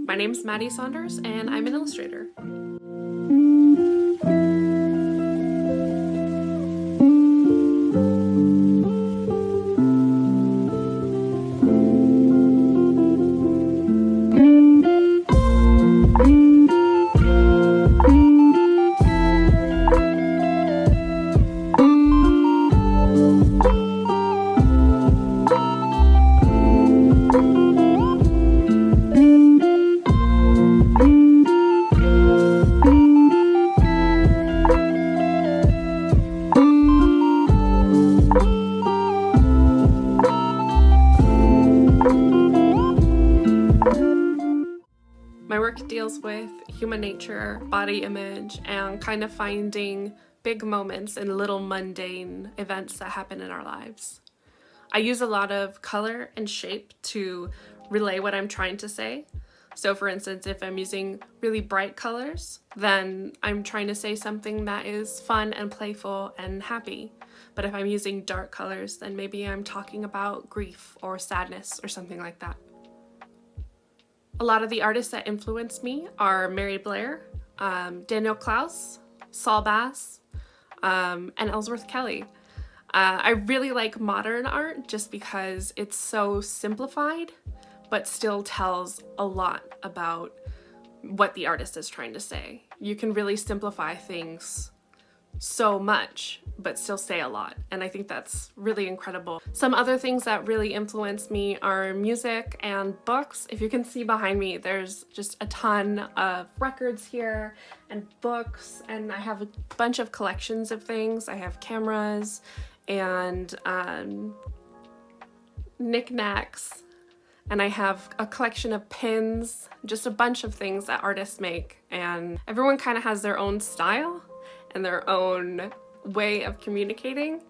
My name's Maddie Saunders, and I'm an illustrator. My work deals with human nature, body image, and kind of finding big moments in little mundane events that happen in our lives. I use a lot of color and shape to relay what I'm trying to say. So for instance, if I'm using really bright colors, then I'm trying to say something that is fun and playful and happy. But if I'm using dark colors, then maybe I'm talking about grief or sadness or something like that. A lot of the artists that influence me are Mary Blair, Daniel Klaus, Saul Bass, and Ellsworth Kelly. I really like modern art just because it's so simplified, but still tells a lot about what the artist is trying to say. You can really simplify things so much, but still say a lot, and I think that's really incredible. Some other things that really influence me are music and books. If you can see behind me, there's just a ton of records here and books, and I have a bunch of collections of things. I have cameras and knickknacks, and I have a collection of pins, just a bunch of things that artists make, and everyone kind of has their own style and their own way of communicating,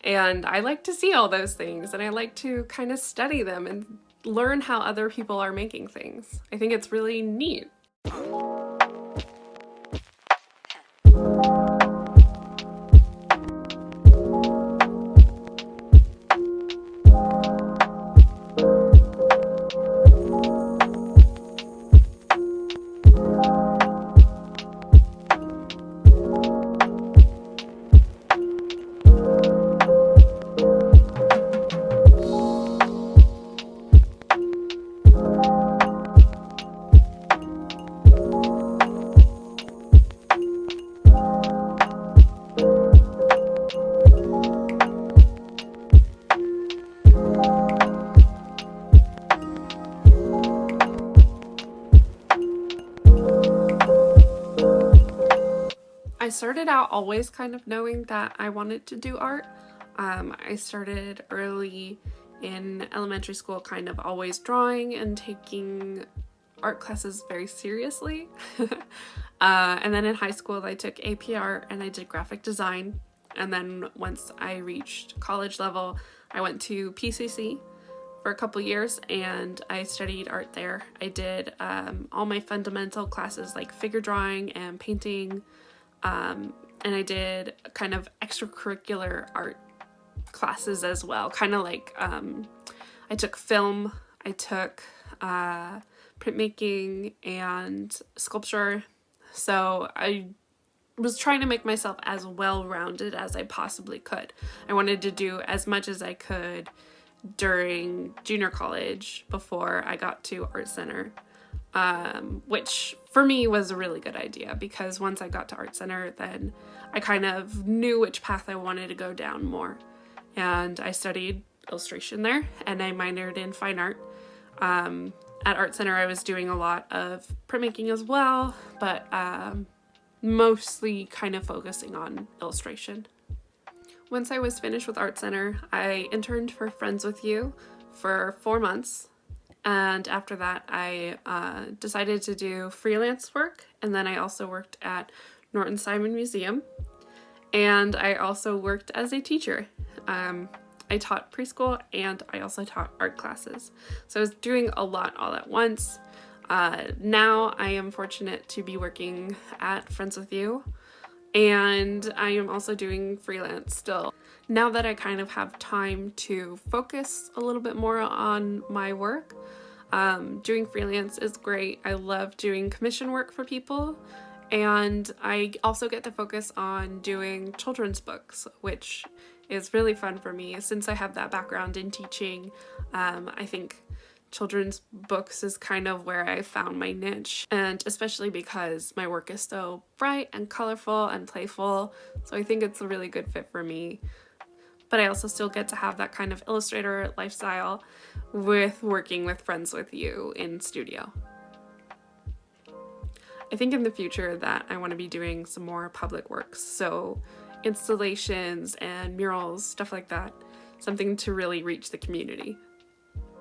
and I like to see all those things, and I like to kind of study them and learn how other people are making things. I think it's really neat. I started out always kind of knowing that I wanted to do art. I started early in elementary school kind of always drawing and taking art classes very seriously. And then in high school I took AP art and I did graphic design. And then once I reached college level, I went to PCC for a couple years and I studied art there. I did all my fundamental classes like figure drawing and painting, and I did kind of extracurricular art classes as well. Kind of like, I took film, I took printmaking and sculpture. So I was trying to make myself as well-rounded as I possibly could. I wanted to do as much as I could during junior college before I got to Art Center. Which for me was a really good idea because once I got to Art Center, then I kind of knew which path I wanted to go down more. And I studied illustration there and I minored in fine art. At Art Center, I was doing a lot of printmaking as well, but mostly kind of focusing on illustration. Once I was finished with Art Center, I interned for Friends With You for 4 months. And after that, I decided to do freelance work. And then I also worked at Norton Simon Museum. And I also worked as a teacher. I taught preschool and I also taught art classes. So I was doing a lot all at once. Now I am fortunate to be working at Friends With You. And I am also doing freelance still. Now that I kind of have time to focus a little bit more on my work, Doing freelance is great. I love doing commission work for people. And I also get to focus on doing children's books, which is really fun for me. Since I have that background in teaching, I think children's books is kind of where I found my niche, and especially because my work is so bright and colorful and playful, so I think it's a really good fit for me. But I also still get to have that kind of illustrator lifestyle with working with friends with you in studio. I think in the future that I want to be doing some more public works, so installations and murals, stuff like that, something to really reach the community.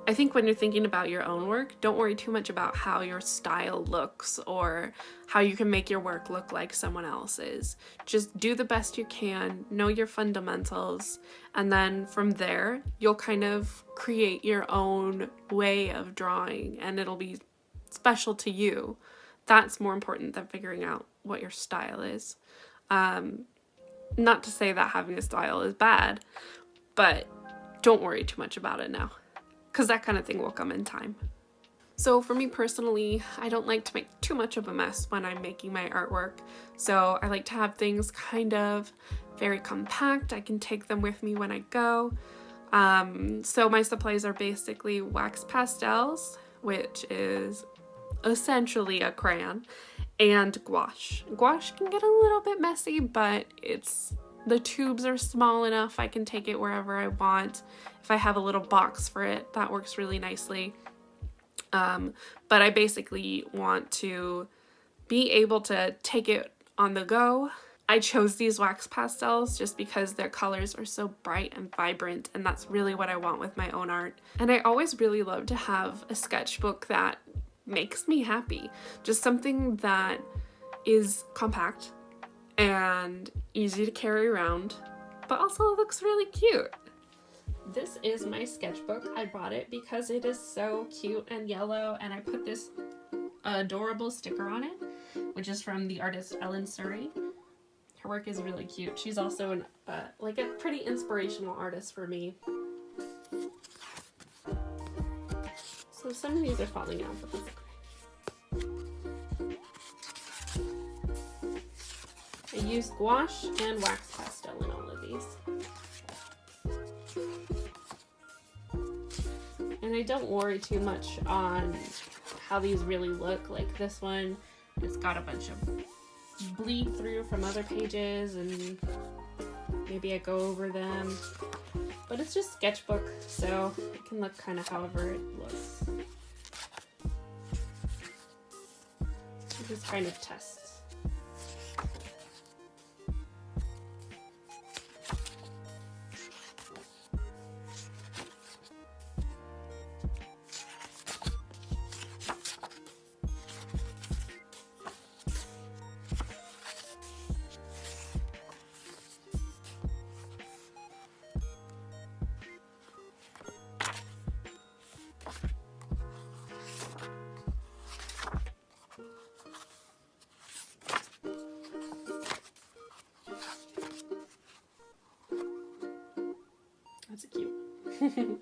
I think when you're thinking about your own work, don't worry too much about how your style looks or how you can make your work look like someone else's. Just do the best you can, know your fundamentals, and then from there, you'll kind of create your own way of drawing, and it'll be special to you. That's more important than figuring out what your style is. Not to say that having a style is bad, but don't worry too much about it now, because that kind of thing will come in time. So for me personally, I don't like to make too much of a mess when I'm making my artwork. So I like to have things kind of very compact. I can take them with me when I go. So my supplies are basically wax pastels, which is essentially a crayon, and gouache. Gouache can get a little bit messy, but the tubes are small enough I can take it wherever I want. If I have a little box for it, that works really nicely. But I basically want to be able to take it on the go. I chose these wax pastels just because their colors are so bright and vibrant, and that's really what I want with my own art. And I always really love to have a sketchbook that makes me happy. Just something that is compact and easy to carry around, but also looks really cute. This is my sketchbook. I bought it because it is so cute and yellow, and I put this adorable sticker on it, which is from the artist Ellen Surrey. Her work is really cute. She's also a pretty inspirational artist for me. So some of these are falling out, but that's okay. I use gouache and wax pastel in all of these. And I don't worry too much on how these really look. Like this one, it's got a bunch of bleed through from other pages, and maybe I go over them. But it's just sketchbook, so it can look kind of however it looks. Just kind of tests. That's cute.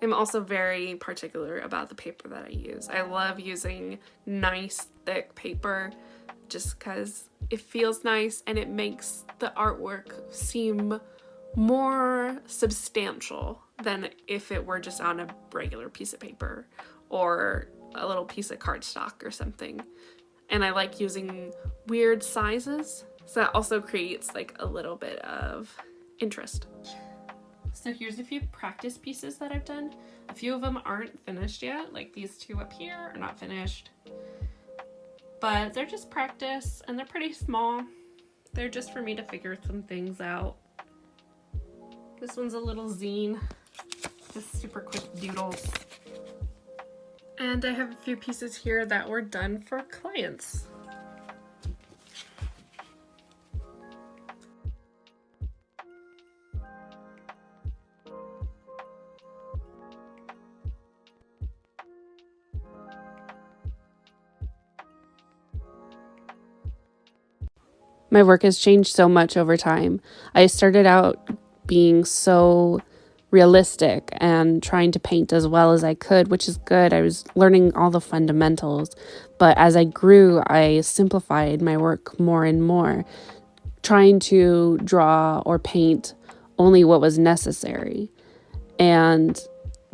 I'm also very particular about the paper that I use. I love using nice, thick paper just because it feels nice and it makes the artwork seem more substantial than if it were just on a regular piece of paper or a little piece of cardstock or something. And I like using weird sizes, so that also creates like a little bit of interest. So here's a few practice pieces that I've done. A few of them aren't finished yet, like these two up here are not finished. But they're just practice, and they're pretty small. They're just for me to figure some things out. This one's a little zine, just super quick doodles. And I have a few pieces here that were done for clients. My work has changed so much over time. I started out being so realistic and trying to paint as well as I could, which is good. I was learning all the fundamentals, but as I grew, I simplified my work more and more, trying to draw or paint only what was necessary. And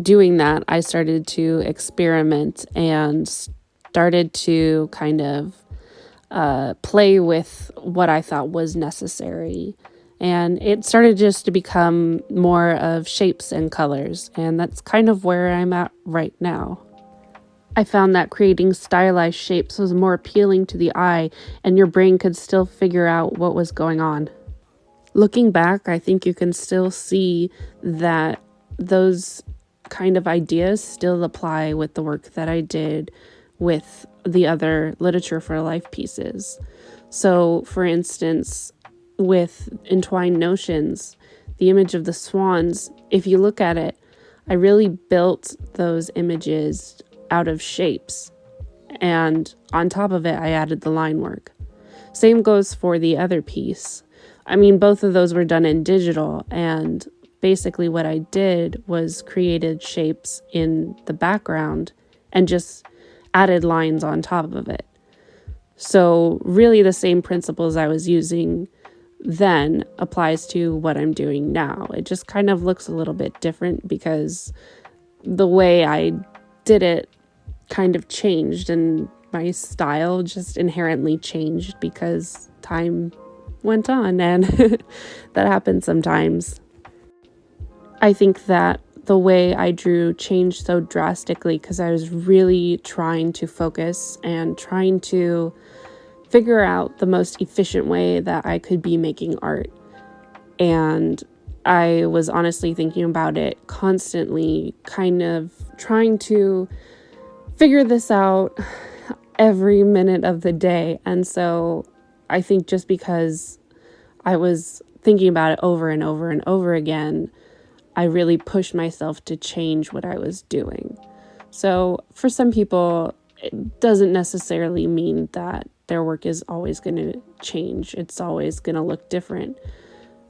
doing that, I started to experiment and started to kind of play with what I thought was necessary. And it started just to become more of shapes and colors. And that's kind of where I'm at right now. I found that creating stylized shapes was more appealing to the eye, and your brain could still figure out what was going on. Looking back, I think you can still see that those kind of ideas still apply with the work that I did with the other literature for life pieces. So, for instance, with Entwined Notions, the image of the swans, if you look at it, I really built those images out of shapes. And on top of it, I added the line work. Same goes for the other piece. I mean, both of those were done in digital, and basically what I did was created shapes in the background and just added lines on top of it. So really the same principles I was using then applies to what I'm doing now. It just kind of looks a little bit different because the way I did it kind of changed, and my style just inherently changed because time went on, and that happens sometimes. I think that the way I drew changed so drastically because I was really trying to focus and trying to figure out the most efficient way that I could be making art. And I was honestly thinking about it constantly, kind of trying to figure this out every minute of the day. And so I think just because I was thinking about it over and over and over again, I really pushed myself to change what I was doing. So for some people, it doesn't necessarily mean that their work is always going to change. It's always going to look different.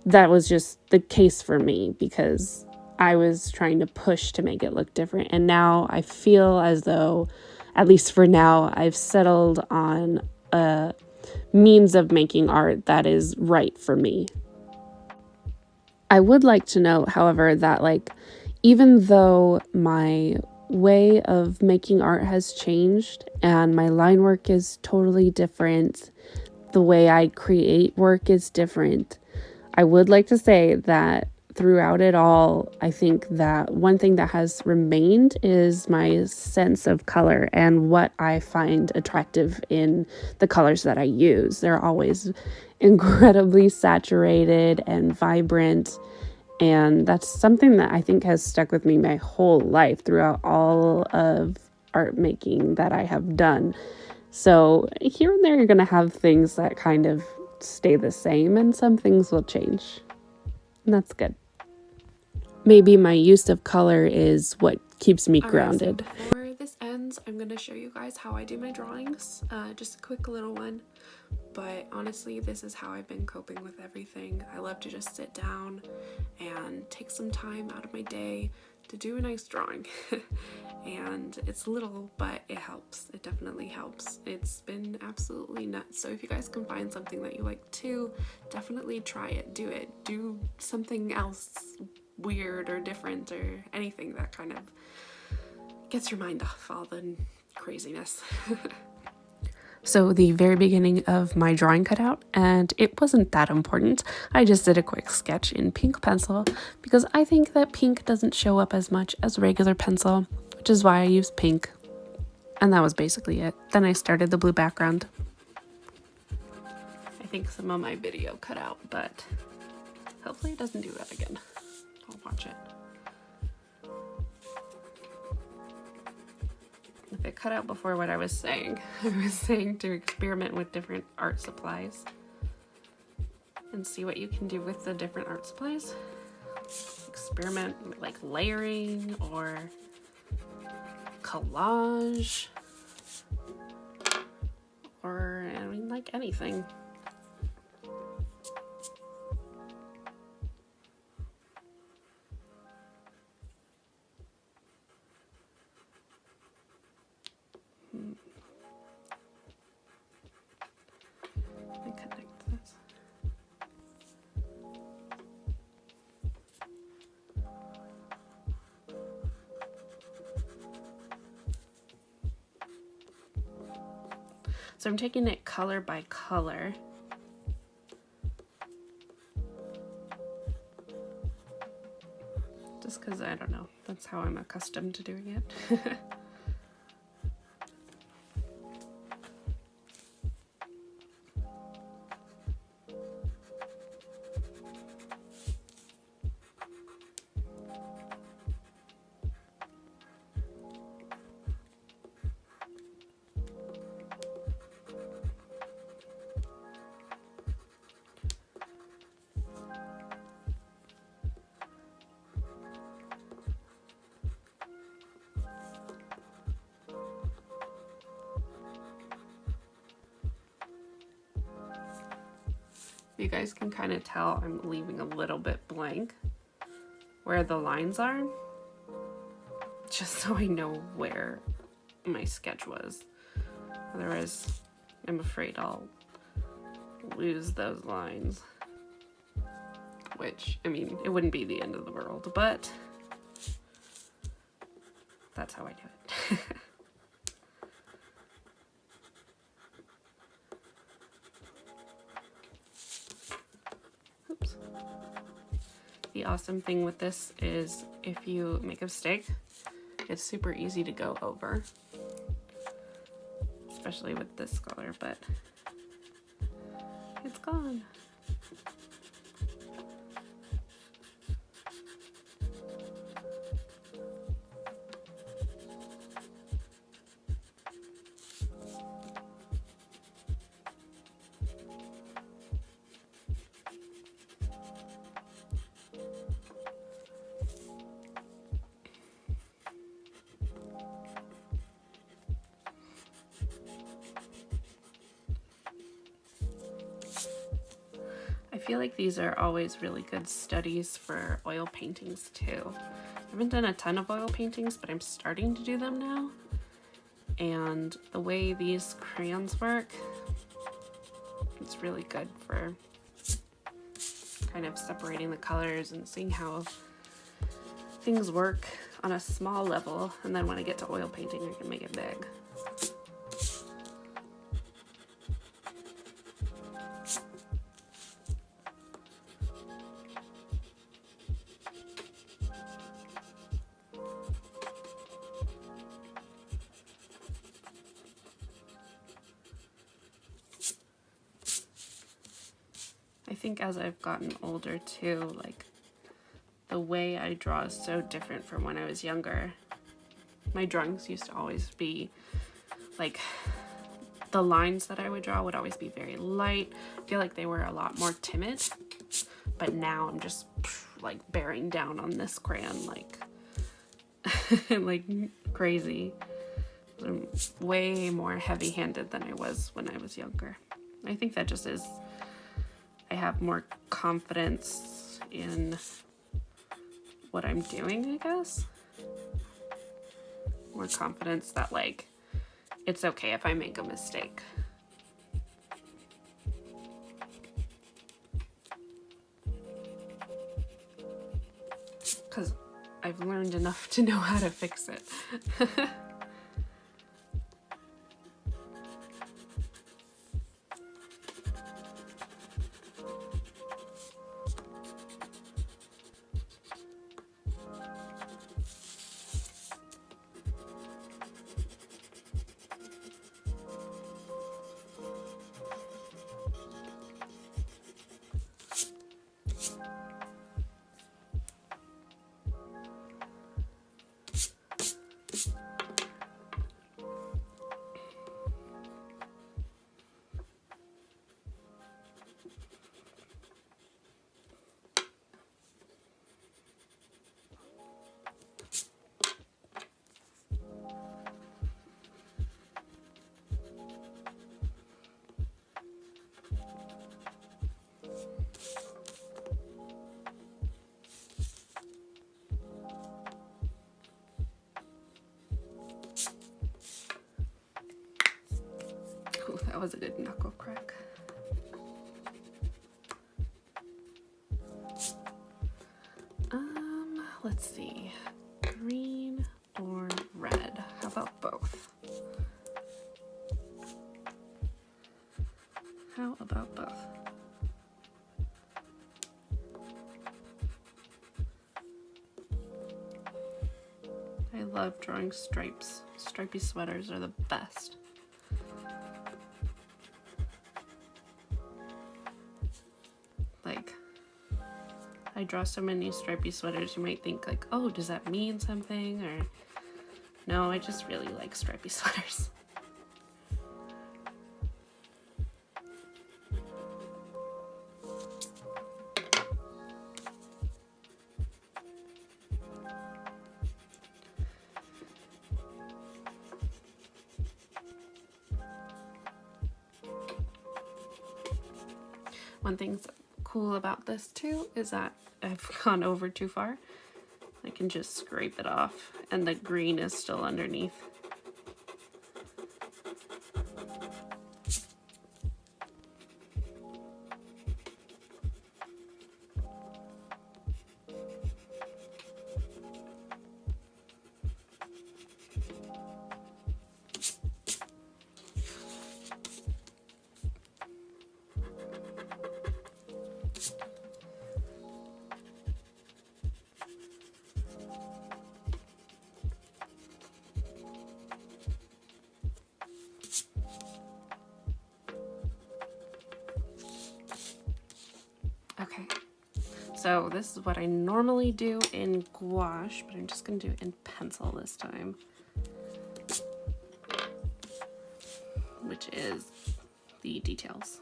That was just the case for me because I was trying to push to make it look different. And now I feel as though, at least for now, I've settled on a means of making art that is right for me. I would like to note, however, that even though my way of making art has changed and my line work is totally different, the way I create work is different, I would like to say that throughout it all, I think that one thing that has remained is my sense of color and what I find attractive in the colors that I use. They're always incredibly saturated and vibrant, and that's something that I think has stuck with me my whole life throughout all of art making that I have done. So here and there, you're going to have things that kind of stay the same, and some things will change. And that's good. Maybe my use of color is what keeps me grounded. So before this ends, I'm going to show you guys how I do my drawings. Just a quick little one. But honestly, this is how I've been coping with everything. I love to just sit down and take some time out of my day to do a nice drawing. And it's little, but it helps. It definitely helps. It's been absolutely nuts. So if you guys can find something that you like too, definitely try it. Do it. Do something else weird or different or anything that kind of gets your mind off all the craziness. So the very beginning of my drawing cutout, and it wasn't that important. I just did a quick sketch in pink pencil because I think that pink doesn't show up as much as regular pencil, which is why I use pink. And that was basically it. Then I started the blue background. I think some of my video cut out, but hopefully it doesn't do that again. I'll watch it. If it cut out before what I was saying to experiment with different art supplies and see what you can do with the different art supplies. Experiment like layering or collage or like anything. So I'm taking it color by color. Just because, I don't know, that's how I'm accustomed to doing it. You guys can kind of tell I'm leaving a little bit blank where the lines are, just so I know where my sketch was. Otherwise, I'm afraid I'll lose those lines. Which, I mean, it wouldn't be the end of the world, but that's how I do it. Oops. The awesome thing with this is if you make a mistake, it's super easy to go over, especially with this color, but it's gone. I feel like these are always really good studies for oil paintings too. I haven't done a ton of oil paintings, but I'm starting to do them now. And the way these crayons work, it's really good for kind of separating the colors and seeing how things work on a small level. And then when I get to oil painting, I can make it big. I think as I've gotten older too, like the way I draw is so different from when I was younger. My drawings used to always be like, the lines that I would draw would always be very light. I feel like they were a lot more timid, but now I'm just like bearing down on this crayon like like crazy. I'm way more heavy-handed than I was when I was younger. I think that just is, I have more confidence in what I'm doing, I guess. More confidence that like, it's okay if I make a mistake. Because I've learned enough to know how to fix it. Ooh, that was a good knuckle crack. Let's see, green or red? How about both? How about both? I love drawing stripes. Stripy sweaters are the best. Like, I draw so many stripy sweaters, you might think like, oh, does that mean something? Or no, I just really like stripy sweaters. One thing's cool about this too is that I've gone over too far. I can just scrape it off and the green is still underneath. Okay, so this is what I normally do in gouache, but I'm just gonna do it in pencil this time, which is the details.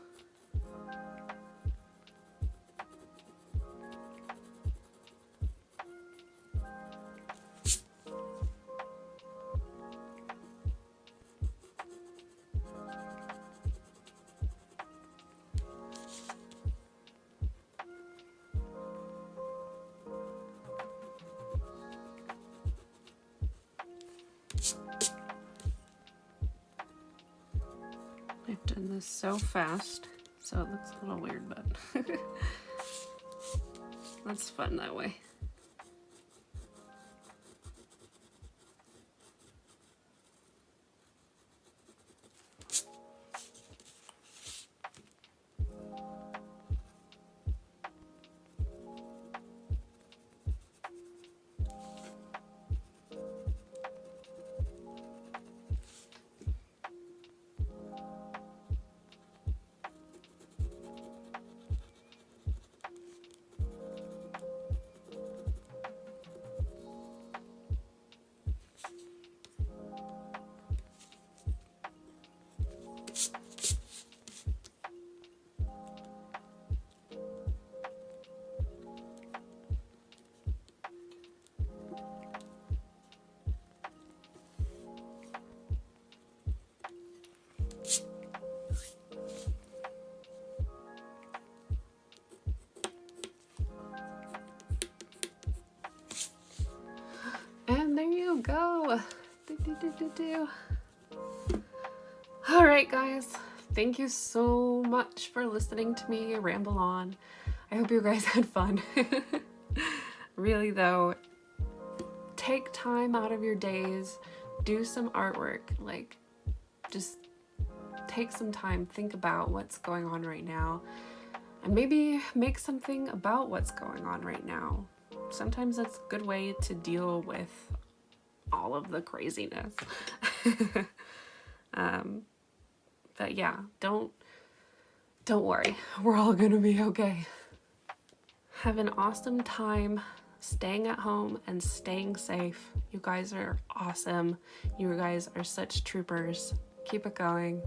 I've done this so fast, so it looks a little weird, but that's fun that way. And there you go. All right, guys. Thank you so much for listening to me ramble on. I hope you guys had fun. Really, though, take time out of your days, do some artwork. Like, just take some time, think about what's going on right now, and maybe make something about what's going on right now. Sometimes that's a good way to deal with all of the craziness. But yeah, don't worry. We're all gonna be okay. Have an awesome time staying at home and staying safe. You guys are awesome. You guys are such troopers. Keep it going.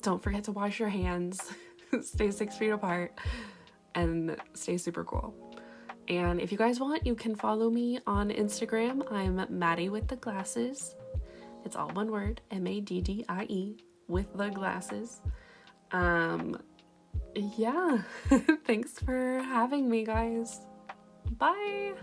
Don't forget to wash your hands. Stay 6 feet apart and stay super cool. And if you guys want, you can follow me on Instagram. I'm Maddie with the glasses. It's all one word, Maddie with the glasses. Yeah, thanks for having me, guys. Bye.